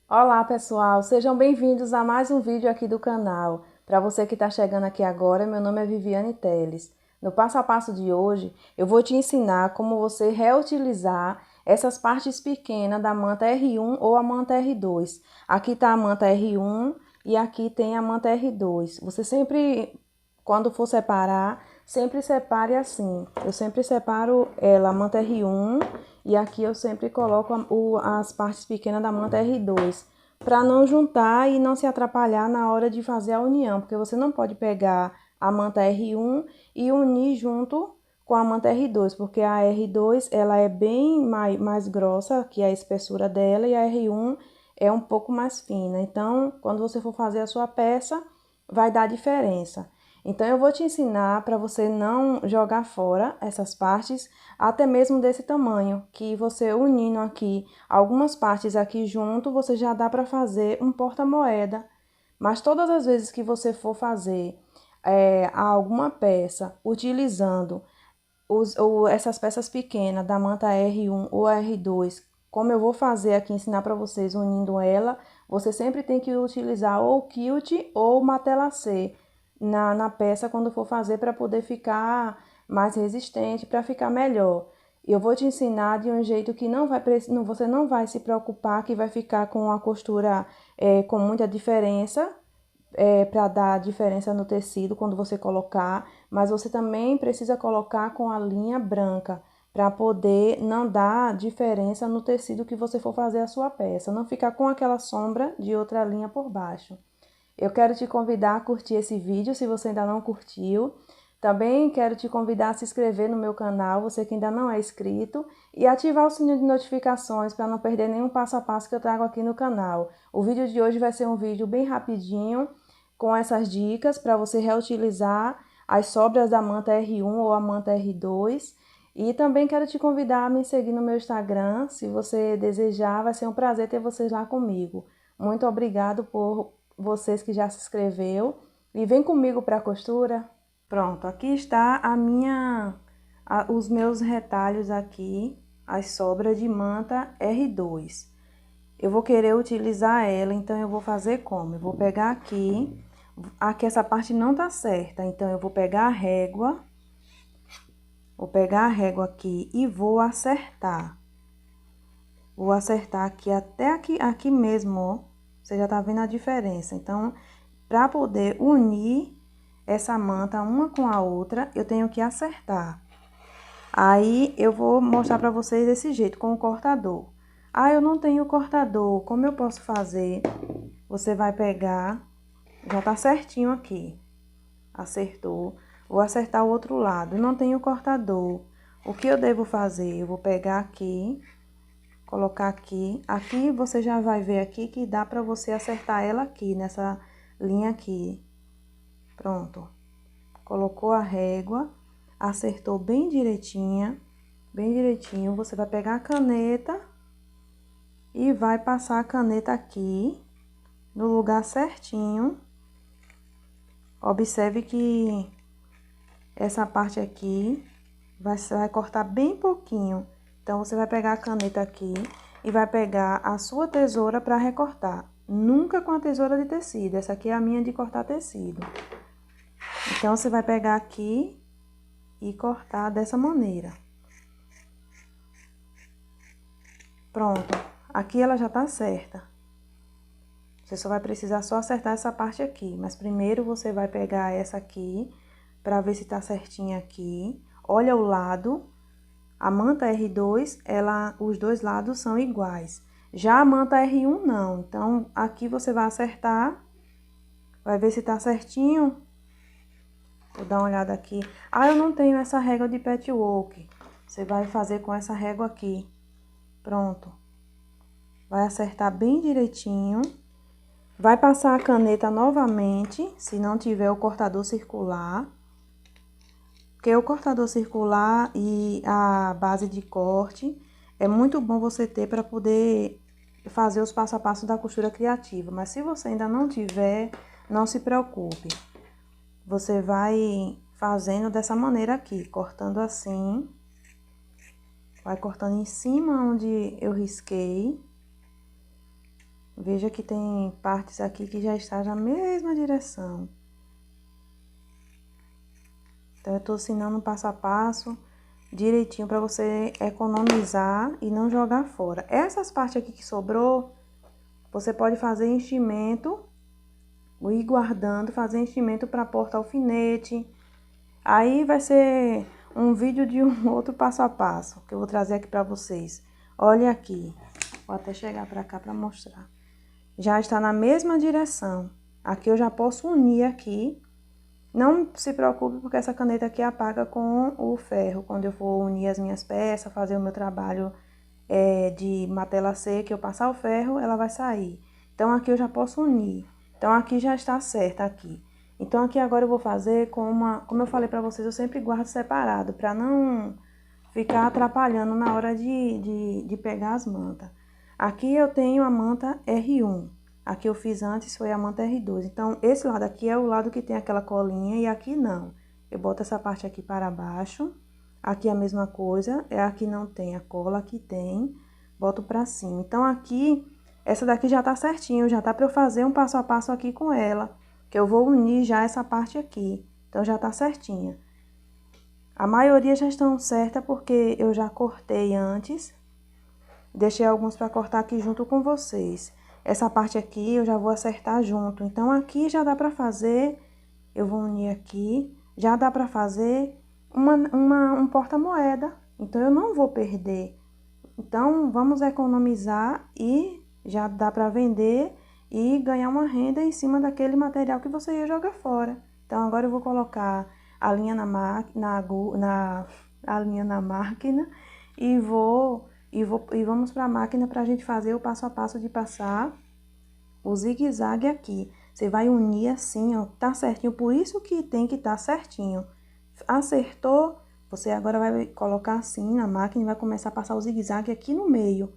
Olá pessoal, sejam bem-vindos a mais um vídeo aqui do canal. Para você que está chegando aqui agora, meu nome é Viviane Teles. No passo a passo de hoje, eu vou te ensinar como você reutilizar essas partes pequenas da manta R1 ou a manta R2. Aqui está a manta R1 e aqui tem a manta R2. Você sempre, quando for separar, sempre separe assim. Eu sempre separo ela, a manta R1, e aqui eu sempre coloco as partes pequenas da manta R2, para não juntar e não se atrapalhar na hora de fazer a união, porque você não pode pegar a manta R1 e unir junto com a manta R2, porque a R2 ela é bem mais grossa, que é a espessura dela, e a R1 é um pouco mais fina. Então, quando você for fazer a sua peça, vai dar diferença. Então, eu vou te ensinar para você não jogar fora essas partes, até mesmo desse tamanho, que você unindo aqui algumas partes aqui junto, você já dá para fazer um porta-moeda. Mas todas as vezes que você for fazer alguma peça utilizando essas peças pequenas da manta R1 ou R2, como eu vou fazer aqui, ensinar para vocês unindo ela, você sempre tem que utilizar ou quilt ou matelassê na peça quando for fazer, para poder ficar mais resistente, para ficar melhor. Eu vou te ensinar de um jeito que você não vai se preocupar que vai ficar com a costura com muita diferença, para dar diferença no tecido quando você colocar, mas você também precisa colocar com a linha branca, para poder não dar diferença no tecido que você for fazer a sua peça, não ficar com aquela sombra de outra linha por baixo. Eu quero te convidar a curtir esse vídeo, se você ainda não curtiu. Também quero te convidar a se inscrever no meu canal, você que ainda não é inscrito, e ativar o sininho de notificações para não perder nenhum passo a passo que eu trago aqui no canal. O vídeo de hoje vai ser um vídeo bem rapidinho, com essas dicas para você reutilizar as sobras da manta R1 ou a manta R2. E também quero te convidar a me seguir no meu Instagram, se você desejar, vai ser um prazer ter vocês lá comigo. Muito obrigado por vocês que já se inscreveu, e vem comigo para a costura. Pronto, aqui está os meus retalhos aqui, as sobras de manta R2. Eu vou querer utilizar ela, então eu vou fazer como? Eu vou pegar aqui essa parte não tá certa, então eu vou pegar a régua aqui e vou acertar. Vou acertar aqui até aqui mesmo, ó. Você já tá vendo a diferença. Então, para poder unir essa manta uma com a outra, eu tenho que acertar. Aí, eu vou mostrar para vocês desse jeito, com o cortador. Ah, eu não tenho cortador, como eu posso fazer? Você vai pegar, já tá certinho aqui. Acertou. Vou acertar o outro lado. Não tenho cortador. O que eu devo fazer? Eu vou pegar aqui, colocar aqui. Aqui você já vai ver aqui que dá pra você acertar ela aqui, nessa linha aqui. Pronto. Colocou a régua, acertou bem direitinha, bem direitinho. Você vai pegar a caneta e vai passar a caneta aqui no lugar certinho. Observe que essa parte aqui vai cortar bem pouquinho. Então, você vai pegar a caneta aqui e vai pegar a sua tesoura para recortar. Nunca com a tesoura de tecido. Essa aqui é a minha de cortar tecido. Então, você vai pegar aqui e cortar dessa maneira. Pronto. Aqui ela já tá certa. Você só vai precisar só acertar essa parte aqui. Mas primeiro você vai pegar essa aqui para ver se tá certinha aqui. Olha o lado. A manta R2, os dois lados são iguais. Já a manta R1 não. Então, aqui você vai acertar. Vai ver se tá certinho. Vou dar uma olhada aqui. Ah, eu não tenho essa régua de patchwork. Você vai fazer com essa régua aqui. Pronto. Vai acertar bem direitinho. Vai passar a caneta novamente, se não tiver o cortador circular. Porque o cortador circular e a base de corte é muito bom você ter para poder fazer os passo a passo da costura criativa. Mas se você ainda não tiver, não se preocupe. Você vai fazendo dessa maneira aqui, cortando assim. Vai cortando em cima onde eu risquei. Veja que tem partes aqui que já está na mesma direção. Então, eu tô ensinando passo a passo direitinho para você economizar e não jogar fora. Essas partes aqui que sobrou, você pode fazer enchimento, ir guardando, fazer enchimento para porta-alfinete. Aí vai ser um vídeo de um outro passo a passo que eu vou trazer aqui para vocês. Olha aqui, vou até chegar para cá para mostrar. Já está na mesma direção. Aqui eu já posso unir aqui. Não se preocupe porque essa caneta aqui apaga com o ferro. Quando eu for unir as minhas peças, fazer o meu trabalho de matelassê, que eu passar o ferro, ela vai sair. Então aqui eu já posso unir. Então aqui já está certa aqui. Então aqui agora eu vou fazer como eu falei para vocês, eu sempre guardo separado, para não ficar atrapalhando na hora de pegar as mantas. Aqui eu tenho a manta R1. Aqui eu fiz antes foi a manta R2. Então, esse lado aqui é o lado que tem aquela colinha e aqui não. Eu boto essa parte aqui para baixo. Aqui a mesma coisa. Aqui não tem a cola, aqui tem. Boto pra cima. Então, aqui, essa daqui já tá certinho. Já tá pra eu fazer um passo a passo aqui com ela. Que eu vou unir já essa parte aqui. Então, já tá certinha. A maioria já estão certas porque eu já cortei antes. Deixei alguns pra cortar aqui junto com vocês. Essa parte aqui eu já vou acertar junto. Então, aqui já dá pra fazer, eu vou unir aqui, já dá pra fazer um porta-moeda. Então, eu não vou perder. Então, vamos economizar e já dá pra vender e ganhar uma renda em cima daquele material que você ia jogar fora. Então, agora eu vou colocar a linha a linha na máquina e vamos para a máquina para a gente fazer o passo a passo de passar o zigue-zague aqui. Você vai unir assim, ó, tá certinho, por isso que tem que estar certinho. Acertou, você agora vai colocar assim na máquina e vai começar a passar o zigue-zague aqui no meio.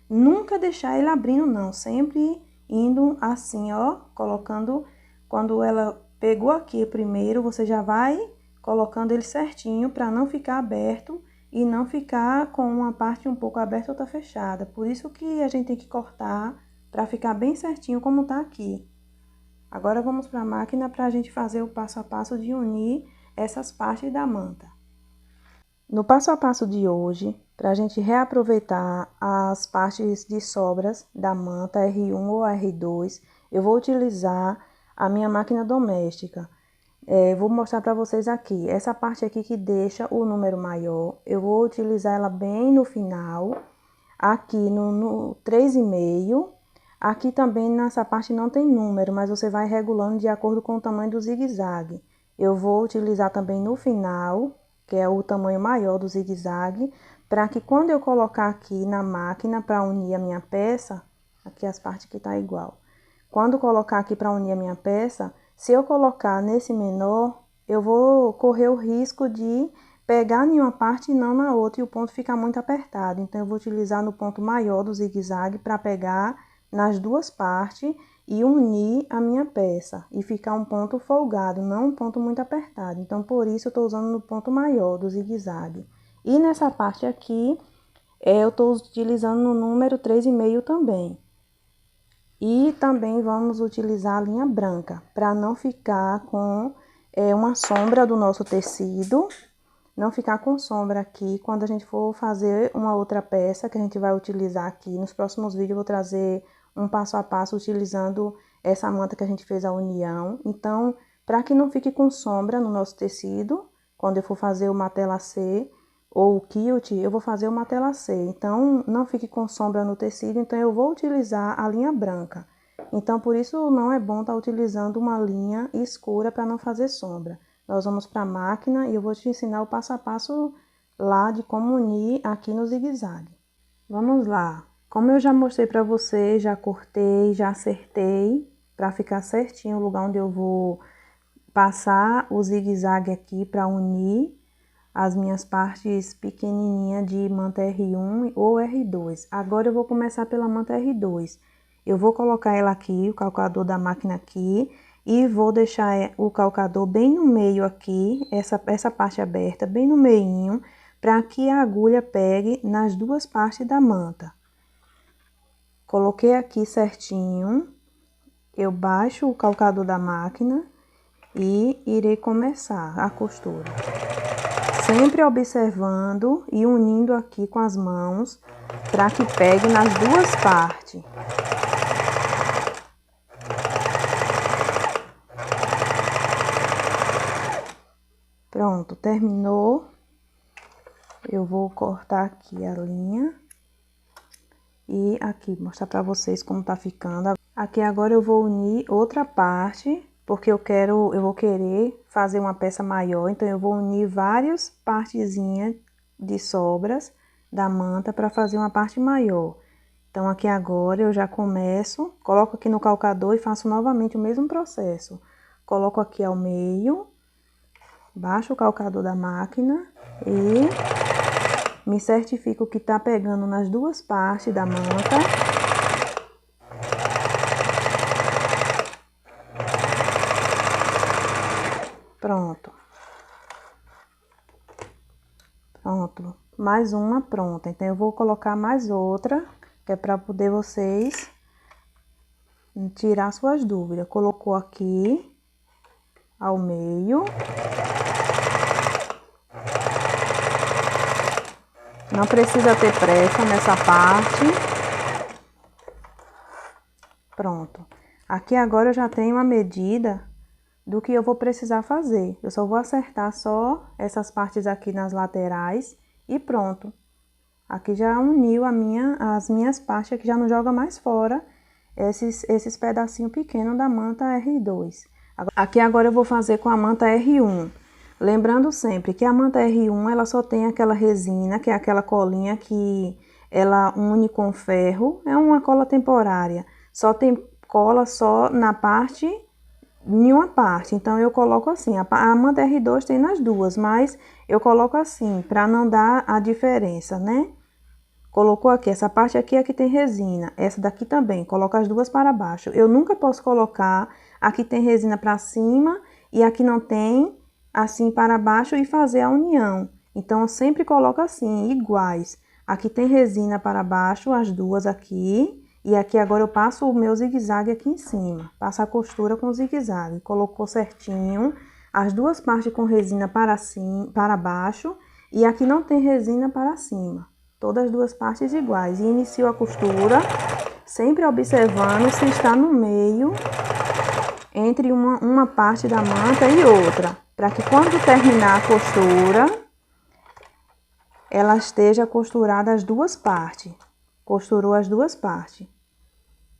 Nunca deixar ele abrindo não, sempre indo assim, ó, colocando, quando ela pegou aqui primeiro, você já vai colocando ele certinho para não ficar aberto e não ficar com uma parte um pouco aberta e outra fechada. Por isso que a gente tem que cortar para ficar bem certinho como tá aqui. Agora vamos para a máquina para a gente fazer o passo a passo de unir essas partes da manta. No passo a passo de hoje, para a gente reaproveitar as partes de sobras da manta R1 ou R2, eu vou utilizar a minha máquina doméstica. Vou mostrar para vocês aqui, essa parte aqui que deixa o número maior, eu vou utilizar ela bem no final, aqui no 3,5, aqui também nessa parte não tem número, mas você vai regulando de acordo com o tamanho do zigue-zague. Eu vou utilizar também no final, que é o tamanho maior do zigue-zague, para que quando eu colocar aqui na máquina para unir a minha peça, aqui as partes que tá igual, quando colocar aqui para unir a minha peça, se eu colocar nesse menor, eu vou correr o risco de pegar em uma parte e não na outra e o ponto ficar muito apertado. Então, eu vou utilizar no ponto maior do zigue-zague para pegar nas duas partes e unir a minha peça e ficar um ponto folgado, não um ponto muito apertado. Então, por isso, eu estou usando no ponto maior do zigue-zague. E nessa parte aqui, eu estou utilizando no número 3,5 também. E também vamos utilizar a linha branca, para não ficar com uma sombra do nosso tecido, não ficar com sombra aqui quando a gente for fazer uma outra peça que a gente vai utilizar aqui. Nos próximos vídeos eu vou trazer um passo a passo utilizando essa manta que a gente fez a união. Então, para que não fique com sombra no nosso tecido, quando eu for fazer o matelassê ou o quilt, eu vou fazer o matelassê. Então, não fique com sombra no tecido, então eu vou utilizar a linha branca. Então, por isso não é bom estar utilizando uma linha escura para não fazer sombra. Nós vamos para a máquina e eu vou te ensinar o passo a passo lá de como unir aqui no zigue-zague. Vamos lá. Como eu já mostrei para vocês, já cortei, já acertei para ficar certinho o lugar onde eu vou passar o zigue-zague aqui para unir as minhas partes pequenininhas de manta R1 ou R2. Agora eu vou começar pela manta R2. Eu vou colocar ela aqui, o calcador da máquina aqui, e vou deixar o calcador bem no meio aqui, essa parte aberta, bem no meinho, para que a agulha pegue nas duas partes da manta. Coloquei aqui certinho, eu baixo o calcador da máquina e irei começar a costura. Sempre observando e unindo aqui com as mãos para que pegue nas duas partes. Pronto, terminou. Eu vou cortar aqui a linha e aqui mostrar para vocês como tá ficando. Aqui agora eu vou unir outra parte, porque eu vou querer fazer uma peça maior, então eu vou unir várias partezinhas de sobras da manta para fazer uma parte maior. Então aqui agora eu já começo, coloco aqui no calcador e faço novamente o mesmo processo. Coloco aqui ao meio, baixo o calcador da máquina e me certifico que tá pegando nas duas partes da manta. Pronto. Pronto. Mais uma pronta. Então, eu vou colocar mais outra, que é para poder vocês tirar suas dúvidas. Colocou aqui ao meio. Não precisa ter pressa nessa parte. Pronto. Aqui agora eu já tenho a medida do que eu vou precisar fazer. Eu só vou acertar só essas partes aqui nas laterais e pronto. Aqui já uniu as minhas partes, aqui já não joga mais fora esses pedacinhos pequenos da manta R2. Aqui agora eu vou fazer com a manta R1. Lembrando sempre que a manta R1, ela só tem aquela resina, que é aquela colinha que ela une com ferro. É uma cola temporária. Só tem cola só na parte, em uma parte. Então, eu coloco assim. A manta R2 tem nas duas, mas eu coloco assim, para não dar a diferença, né? Colocou aqui, essa parte aqui é que tem resina. Essa daqui também, coloca as duas para baixo. Eu nunca posso colocar, aqui tem resina para cima e aqui não tem, assim para baixo e fazer a união. Então, eu sempre coloco assim, iguais. Aqui tem resina para baixo, as duas aqui. E aqui agora eu passo o meu zigue-zague aqui em cima. Passo a costura com zigue-zague. Colocou certinho. As duas partes com resina para baixo. E aqui não tem resina para cima. Todas as duas partes iguais. E inicio a costura, sempre observando se está no meio, entre uma parte da manta e outra. Para que quando terminar a costura, ela esteja costurada as duas partes. Costurou as duas partes.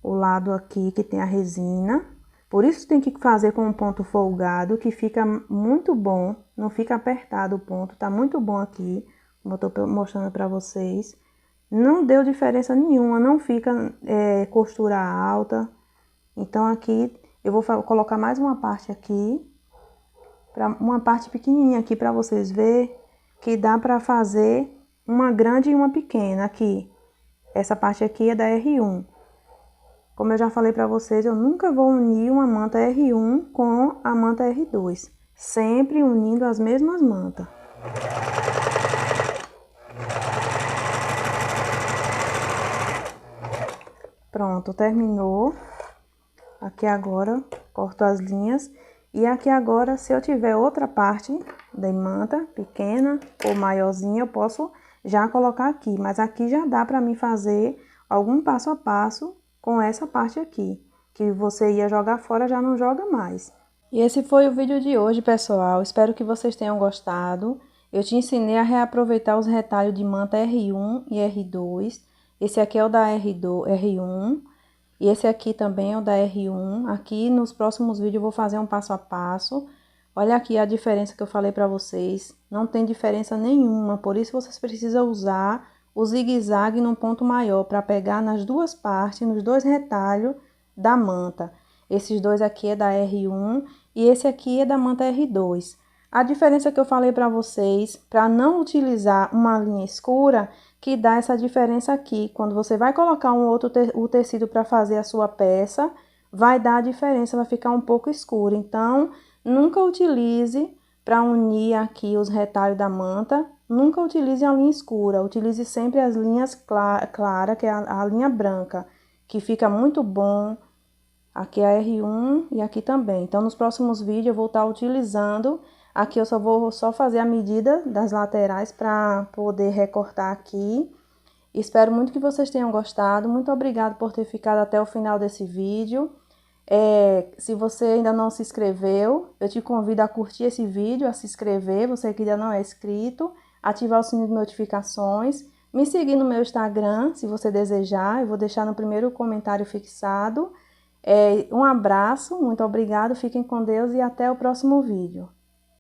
O lado aqui que tem a resina. Por isso tem que fazer com um ponto folgado, que fica muito bom. Não fica apertado o ponto, tá muito bom aqui. Como eu tô mostrando pra vocês. Não deu diferença nenhuma, não fica costura alta. Então aqui eu vou colocar mais uma parte aqui. Uma parte pequenininha aqui pra vocês verem que dá pra fazer uma grande e uma pequena aqui. Essa parte aqui é da R1. Como eu já falei para vocês, eu nunca vou unir uma manta R1 com a manta R2. Sempre unindo as mesmas mantas. Pronto, terminou. Aqui agora, corto as linhas. E aqui agora, se eu tiver outra parte da manta, pequena ou maiorzinha, eu posso já colocar aqui. Mas aqui já dá para mim fazer algum passo a passo com essa parte aqui, que você ia jogar fora, já não joga mais. E esse foi o vídeo de hoje, pessoal. Espero que vocês tenham gostado. Eu te ensinei a reaproveitar os retalhos de manta R1 e R2. Esse aqui é o da R1. E esse aqui também é o da R1. Aqui nos próximos vídeos eu vou fazer um passo a passo. Olha aqui a diferença que eu falei pra vocês. Não tem diferença nenhuma, por isso vocês precisam usar o zigue-zague num ponto maior para pegar nas duas partes, nos dois retalhos da manta. Esses dois aqui é da R1 e esse aqui é da manta R2. A diferença que eu falei para vocês, para não utilizar uma linha escura, que dá essa diferença aqui. Quando você vai colocar o tecido para fazer a sua peça, vai dar a diferença, vai ficar um pouco escuro. Então, nunca utilize para unir aqui os retalhos da manta. Nunca utilize a linha escura, utilize sempre as linhas claras, que é a linha branca. que fica muito bom. Aqui é a R1 e aqui também. Então, nos próximos vídeos eu vou estar utilizando. Aqui eu vou fazer a medida das laterais para poder recortar aqui. Espero muito que vocês tenham gostado. Muito obrigada por ter ficado até o final desse vídeo. Se você ainda não se inscreveu, eu te convido a curtir esse vídeo, a se inscrever, você que ainda não é inscrito, ativar o sininho de notificações, me seguir no meu Instagram, se você desejar, eu vou deixar no primeiro comentário fixado. Um abraço, muito obrigado, fiquem com Deus e até o próximo vídeo.